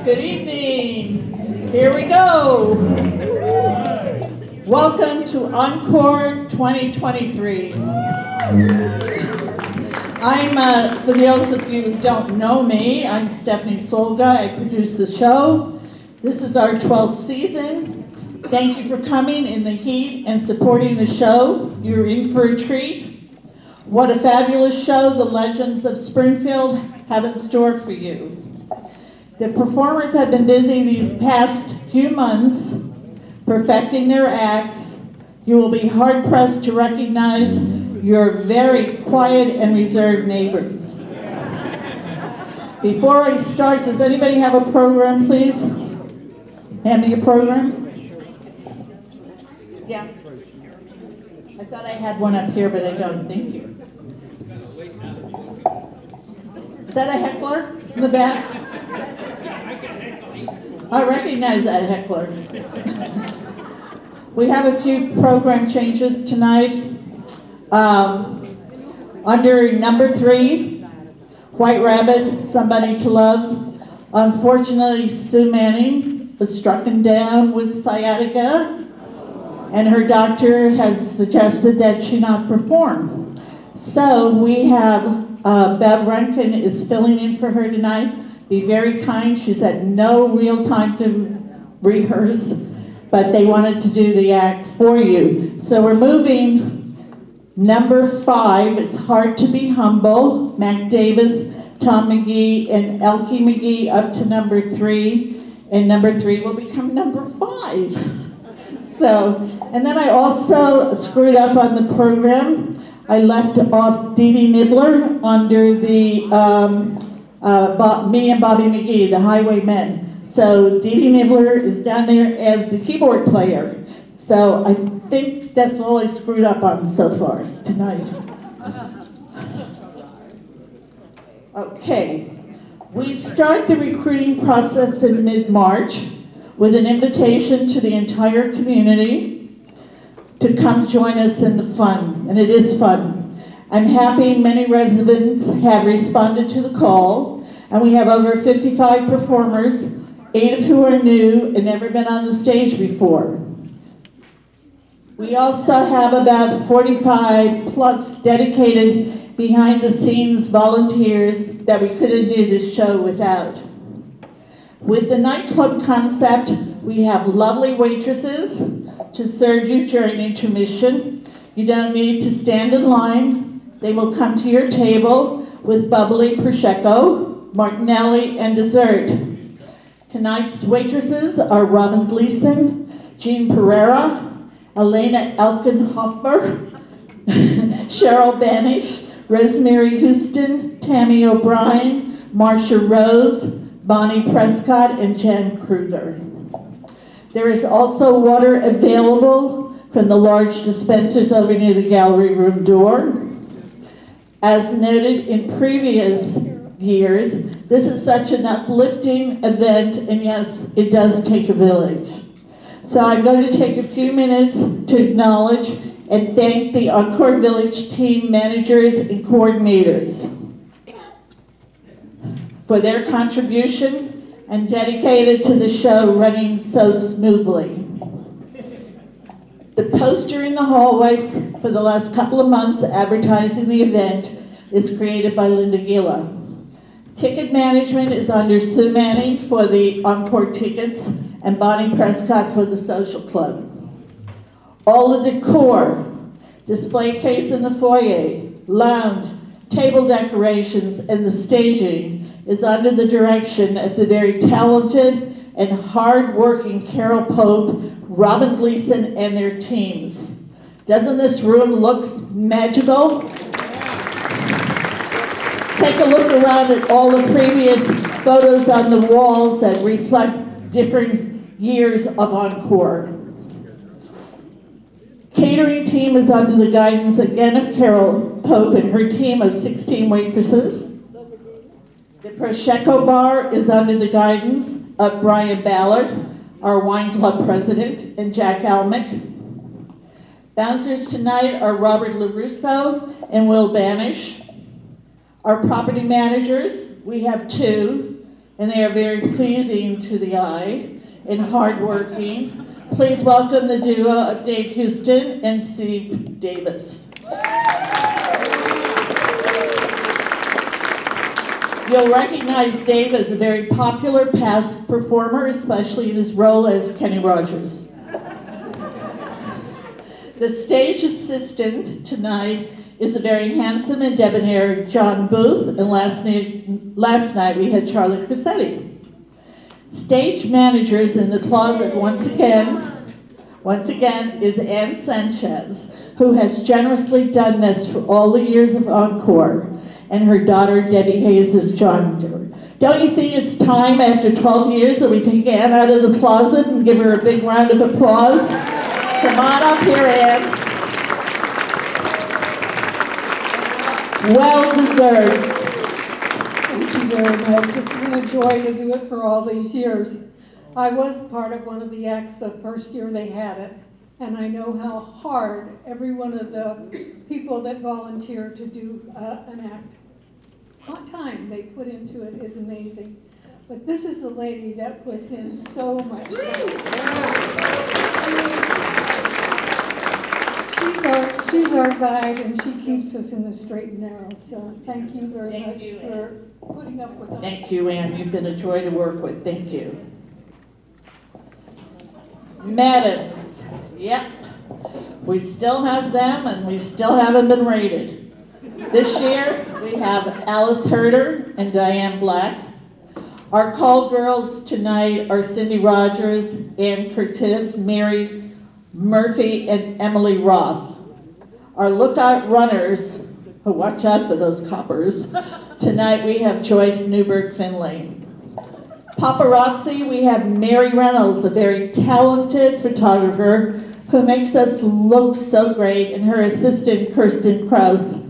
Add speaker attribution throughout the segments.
Speaker 1: Good evening. Here we go. Welcome to Encore 2023. For those of you who don't know me, I'm Stephanie Solga. I produce the show. This is our 12th season. Thank you for coming in the heat and supporting the show. You're in for a treat. What a fabulous show the Legends of Springfield have in store for you. The performers have been busy these past few months perfecting their acts. You will be hard-pressed to recognize your very quiet and reserved neighbors. Before I start, does anybody have a program, please? Hand me a program. Yeah. I thought I had one up here, but I don't. Thank you. Is that a heckler in the back? I recognize that heckler. We have a few program changes tonight. Under number 3, White Rabbit, Somebody to Love. Unfortunately, Sue Manning was strucken down with sciatica, and her doctor has suggested that she not perform. So we have Bev Rankin is filling in for her tonight. Be very kind. She's had no real time to rehearse, but they wanted to do the act for you. So we're moving number 5, It's Hard to Be Humble, Mac Davis, Tom McGee, and Elkie McGee up to number 3, and number 3 will become number 5. So, and then I also screwed up on the program. I left off Dee Dee Nibbler under the me and Bobby McGee, the Highwaymen. So Dee Dee Nibbler is down there as the keyboard player. So I think that's all I screwed up on so far tonight. Okay, we start the recruiting process in mid-March with an invitation to the entire community to come join us in the fun, and it is fun. I'm happy many residents have responded to the call, and we have over 55 performers, 8 of who are new and never been on the stage before. We also have about 45 plus dedicated behind-the-scenes volunteers that we couldn't do this show without. With the nightclub concept, we have lovely waitresses to serve you during intermission. You don't need to stand in line. They will come to your table with bubbly Prosecco, Martinelli, and dessert. Tonight's waitresses are Robin Gleason, Jean Pereira, Elena Elkenhofer, Cheryl Banish, Rosemary Houston, Tammy O'Brien, Marcia Rose, Bonnie Prescott, and Jan Kruger. There is also water available from the large dispensers over near the gallery room door. As noted in previous years, this is such an uplifting event, and yes, it does take a village. So I'm going to take a few minutes to acknowledge and thank the Encore Village team managers and coordinators for their contribution and dedicated to the show running so smoothly. The poster in the hallway for the last couple of months advertising the event is created by Linda Gila. Ticket management is under Sue Manning for the Encore tickets and Bonnie Prescott for the social club. All the decor, display case in the foyer, lounge, table decorations, and the staging is under the direction of the very talented and hard-working Carol Pope, Robin Gleason, and their teams. Doesn't this room look magical? Take a look around at all the previous photos on the walls that reflect different years of Encore. Catering team is under the guidance again of Carol Pope and her team of 16 waitresses. The Prosecco bar is under the guidance of Brian Ballard, our wine club president, and Jack Almick. Bouncers tonight are Robert LaRusso and Will Banish. Our property managers, we have 2, and they are very pleasing to the eye and hardworking. Please welcome the duo of Dave Houston and Steve Davis. You'll recognize Dave as a very popular past performer, especially in his role as Kenny Rogers. The stage assistant tonight is the very handsome and debonair John Booth, and last night we had Charlotte Crissetti. Stage managers in the closet once again is Ann Sanchez, who has generously done this for all the years of Encore, and her daughter Debbie Hayes has joined her. Don't you think it's time after 12 years that we take Ann out of the closet and give her a big round of applause? Come on up here, Ann. Well deserved.
Speaker 2: Thank you very much. It's been a joy to do it for all these years. I was part of one of the acts the first year they had it, and I know how hard every one of the people that volunteer to do an act, what time they put into it is amazing. But this is the lady that puts in so much She's our guide, and she keeps us in the straight and narrow. So thank you very much for putting up with us.
Speaker 1: Thank you, Ann. You've been a joy to work with. Thank you. Madams. Yep. We still have them, and we still haven't been rated. This year, we have Alice Herder and Diane Black. Our call girls tonight are Cindy Rogers, Ann Curtiv, Mary Murphy, and Emily Roth. Our lookout runners, who watch out for those coppers, tonight we have Joyce Newberg-Finley. Paparazzi, we have Mary Reynolds, a very talented photographer who makes us look so great, and her assistant, Kirsten Krause.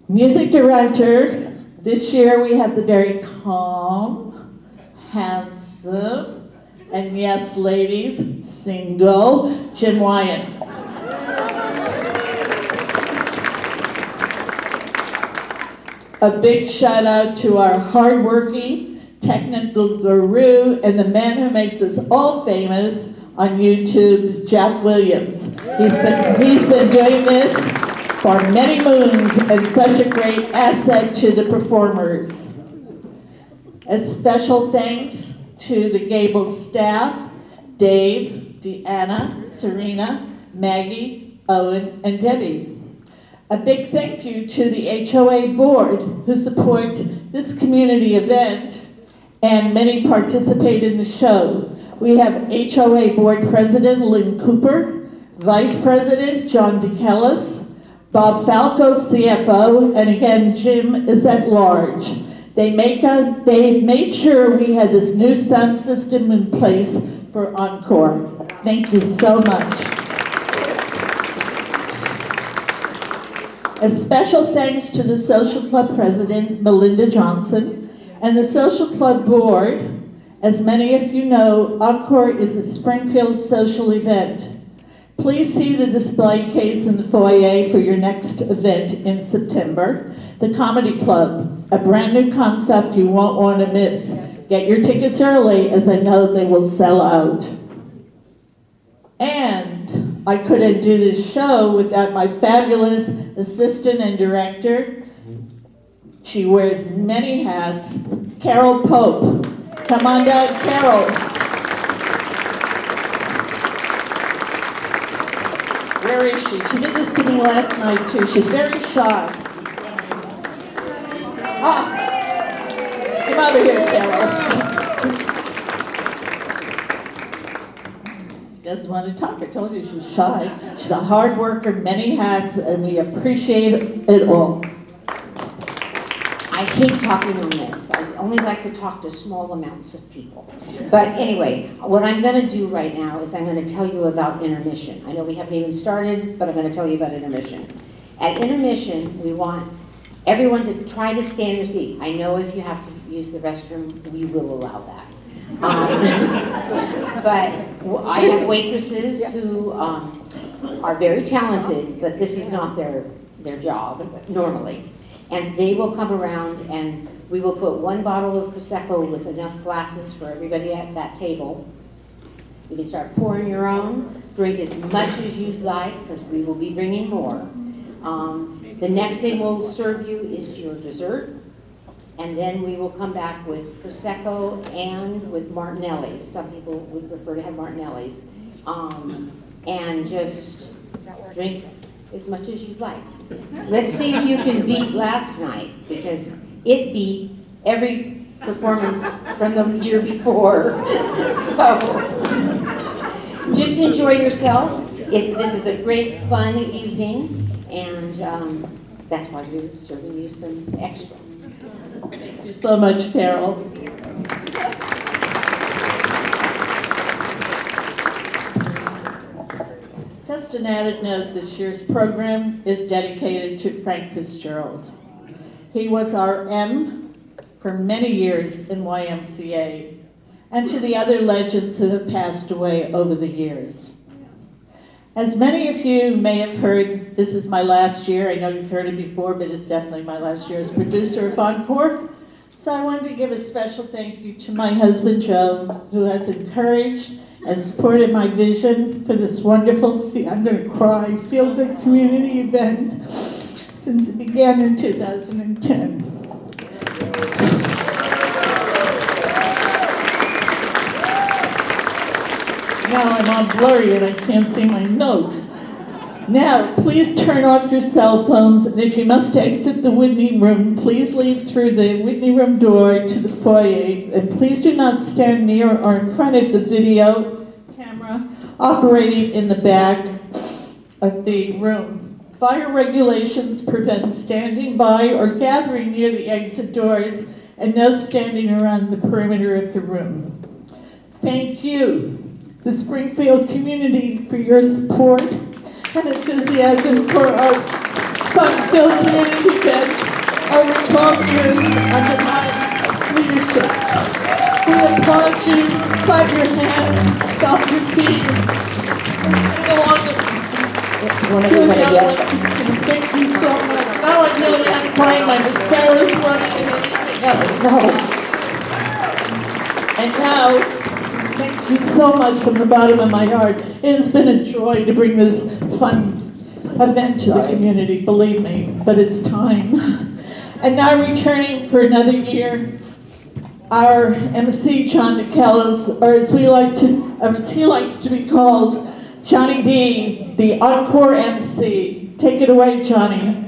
Speaker 1: Music director, this year we have the very calm, handsome, and yes, ladies, single, Jim Wyatt. A big shout out to our hardworking technical guru and the man who makes us all famous on YouTube, Jack Williams. He's been doing this for many moons and such a great asset to the performers. A special thanks to the Gable staff, Dave, Deanna, Serena, Maggie, Owen, and Debbie. A big thank you to the HOA board who supports this community event, and many participate in the show. We have HOA board president Lynn Cooper, vice president John DeKellis, Bob Falco, CFO, and again, Jim is at large. They've made sure we had this new sound system in place for Encore. Thank you so much. A special thanks to the Social Club President, Melinda Johnson, and the Social Club Board. As many of you know, Encore is a Springfield social event. Please see the display case in the foyer for your next event in September. The Comedy Club, a brand new concept you won't want to miss. Get your tickets early, as I know they will sell out. And I couldn't do this show without my fabulous assistant and director. She wears many hats, Carol Pope. Come on down, Carol. Where is she? She did this to me last night too. She's very shy. Come over here, Carol. Doesn't want to talk. I told you she was shy. She's a hard worker, many hats, and we appreciate it all.
Speaker 3: I hate talking on this. I only like to talk to small amounts of people. But anyway, what I'm going to do right now is I'm going to tell you about intermission. I know we haven't even started, but I'm going to tell you about intermission. At intermission, we want everyone to try to stay in their seat. I know if you have to use the restroom, we will allow that. But I have waitresses who are very talented, but this is not their job normally. And they will come around and We will put 1 bottle of Prosecco with enough glasses for everybody at that table. You can start pouring your own, drink as much as you'd like, because we will be bringing more. The next thing we'll serve you is your dessert, and then we will come back with Prosecco and with Martinelli's. Some people would prefer to have Martinelli's. And just drink as much as you'd like. Let's see if you can beat last night, because it beat every performance from the year before. So, just enjoy yourself. This is a great, fun evening, and that's why we're serving you some extra.
Speaker 1: Thank you so much, Carol. Just an added note, this year's program is dedicated to Frank Fitzgerald. He was our M for many years in YMCA, and to the other legends who have passed away over the years. As many of you may have heard, this is my last year. I know you've heard it before, but it's definitely my last year as producer of Encore. So I wanted to give a special thank you to my husband, Joe, who has encouraged and supported my vision for this wonderful, I'm going to cry, feel-good community event since it began in 2010. Now I'm all blurry and I can't see my notes. Now, please turn off your cell phones, and if you must exit the Whitney room, please leave through the Whitney room door to the foyer, and please do not stand near or in front of the video camera operating in the back of the room. Fire regulations prevent standing by or gathering near the exit doors, and no standing around the perimeter of the room. Thank you, the Springfield community, for your support and enthusiasm for our fun-filled community event over 12 years under my leadership. We applaud you, clap your hands, stomp your feet, and go on Thank you so much. Now I really am crying, my mascara is running and anything else. And now, thank you so much from the bottom of my heart. It has been a joy to bring this fun event to the community, believe me, but it's time. And now returning for another year, our MC, John DeKellis, or as he likes to be called, Johnny D, the Encore MC. Take it away, Johnny.